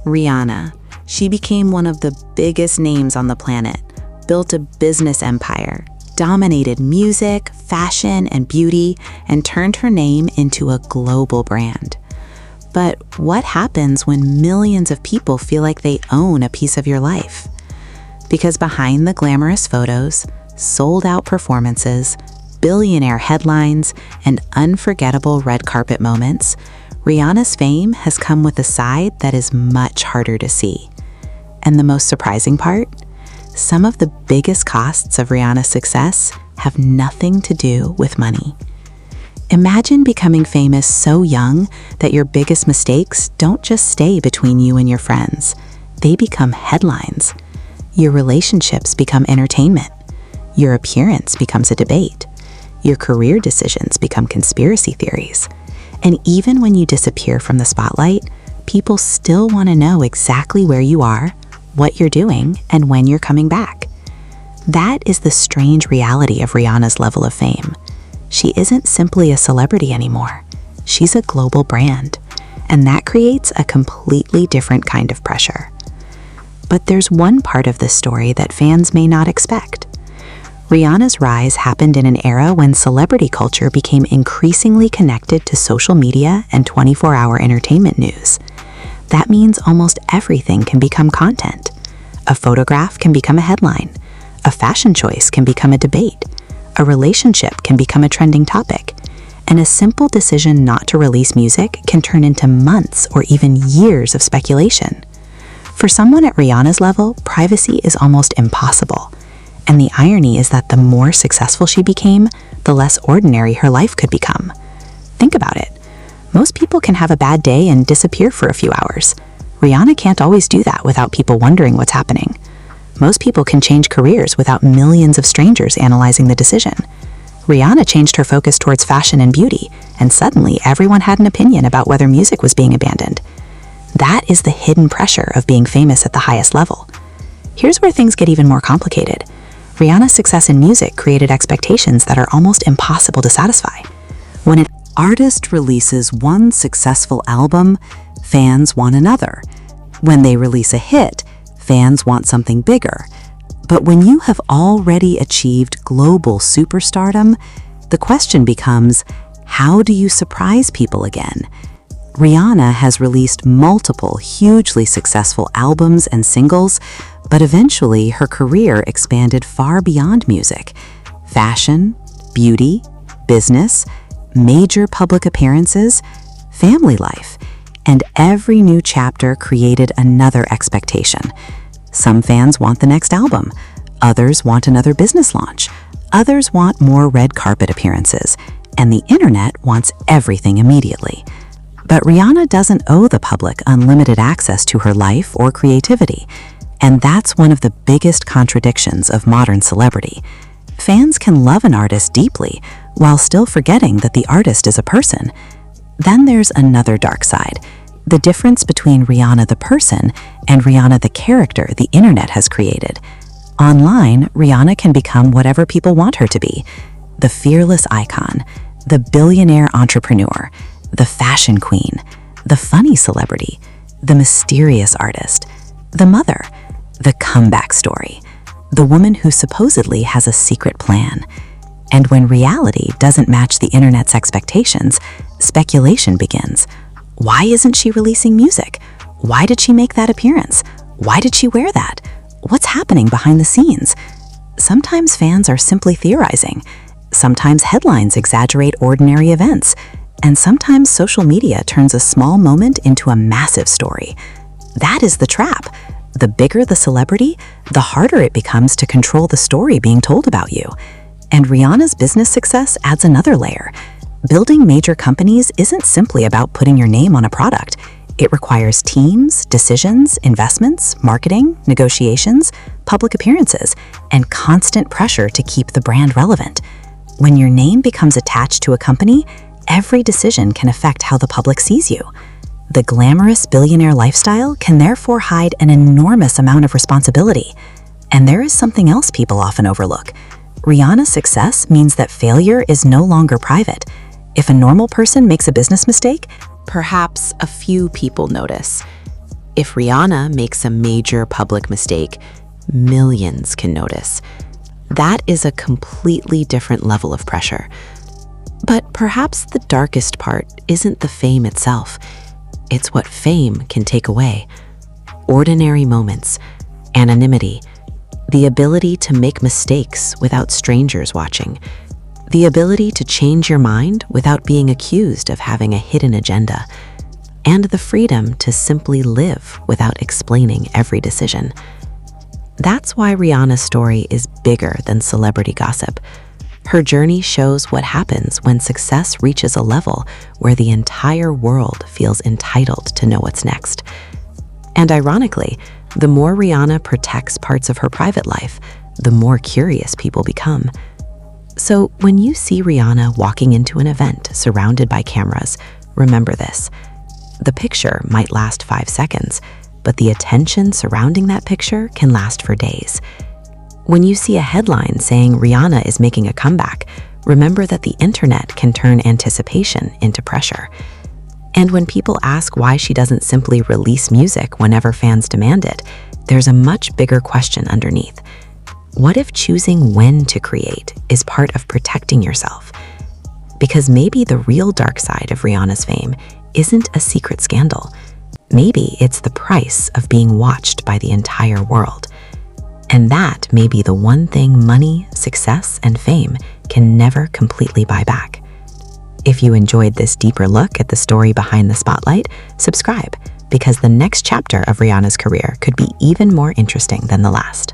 Rihanna. She became one of the biggest names on the planet, built a business empire, dominated music, fashion, and beauty, and turned her name into a global brand. But what happens when millions of people feel like they own a piece of your life? Because behind the glamorous photos, sold-out performances, billionaire headlines, and unforgettable red carpet moments, Rihanna's fame has come with a side that is much harder to see. And the most surprising part? Some of the biggest costs of Rihanna's success have nothing to do with money. Imagine becoming famous so young that your biggest mistakes don't just stay between you and your friends. They become headlines. Your relationships become entertainment. Your appearance becomes a debate. Your career decisions become conspiracy theories. And even when you disappear from the spotlight, people still want to know exactly where you are, what you're doing, and when you're coming back. That is the strange reality of Rihanna's level of fame. She isn't simply a celebrity anymore. She's a global brand, and that creates a completely different kind of pressure. But there's one part of this story that fans may not expect. Rihanna's rise happened in an era when celebrity culture became increasingly connected to social media and 24-hour entertainment news. That means almost everything can become content. A photograph can become a headline. A fashion choice can become a debate. A relationship can become a trending topic. And a simple decision not to release music can turn into months or even years of speculation. For someone at Rihanna's level, privacy is almost impossible. And the irony is that the more successful she became, the less ordinary her life could become. Think about it. Most people can have a bad day and disappear for a few hours. Rihanna can't always do that without people wondering what's happening. Most people can change careers without millions of strangers analyzing the decision. Rihanna changed her focus towards fashion and beauty, and suddenly everyone had an opinion about whether music was being abandoned. That is the hidden pressure of being famous at the highest level. Here's where things get even more complicated. Rihanna's success in music created expectations that are almost impossible to satisfy. When an artist releases one successful album, fans want another. When they release a hit, fans want something bigger. But when you have already achieved global superstardom, the question becomes, how do you surprise people again? Rihanna has released multiple hugely successful albums and singles, but eventually her career expanded far beyond music. Fashion, beauty, business, major public appearances, family life, and every new chapter created another expectation. Some fans want the next album, others want another business launch, others want more red carpet appearances, and the internet wants everything immediately. But Rihanna doesn't owe the public unlimited access to her life or creativity. And that's one of the biggest contradictions of modern celebrity. Fans can love an artist deeply while still forgetting that the artist is a person. Then there's another dark side, the difference between Rihanna the person and Rihanna the character the internet has created. Online, Rihanna can become whatever people want her to be. The fearless icon, the billionaire entrepreneur, the fashion queen, the funny celebrity, the mysterious artist, the mother, the comeback story, the woman who supposedly has a secret plan. And when reality doesn't match the internet's expectations, speculation begins. Why isn't she releasing music? Why did she make that appearance? Why did she wear that? What's happening behind the scenes? Sometimes fans are simply theorizing. Sometimes headlines exaggerate ordinary events. And sometimes social media turns a small moment into a massive story. That is the trap. The bigger the celebrity, the harder it becomes to control the story being told about you. And Rihanna's business success adds another layer. Building major companies isn't simply about putting your name on a product. It requires teams, decisions, investments, marketing, negotiations, public appearances, and constant pressure to keep the brand relevant. When your name becomes attached to a company, every decision can affect how the public sees you. The glamorous billionaire lifestyle can therefore hide an enormous amount of responsibility. And there is something else people often overlook. Rihanna's success means that failure is no longer private. If a normal person makes a business mistake, perhaps a few people notice. If Rihanna makes a major public mistake, millions can notice. That is a completely different level of pressure. But perhaps the darkest part isn't the fame itself. It's what fame can take away. Ordinary moments, anonymity, the ability to make mistakes without strangers watching, the ability to change your mind without being accused of having a hidden agenda, and the freedom to simply live without explaining every decision. That's why Rihanna's story is bigger than celebrity gossip. Her journey shows what happens when success reaches a level where the entire world feels entitled to know what's next. And ironically, the more Rihanna protects parts of her private life, the more curious people become. So when you see Rihanna walking into an event surrounded by cameras, remember this. The picture might last 5 seconds, but the attention surrounding that picture can last for days. When you see a headline saying Rihanna is making a comeback, remember that the internet can turn anticipation into pressure. And when people ask why she doesn't simply release music whenever fans demand it, there's a much bigger question underneath. What if choosing when to create is part of protecting yourself? Because maybe the real dark side of Rihanna's fame isn't a secret scandal. Maybe it's the price of being watched by the entire world. And that may be the one thing money, success, and fame can never completely buy back. If you enjoyed this deeper look at the story behind the spotlight, subscribe, because the next chapter of Rihanna's career could be even more interesting than the last.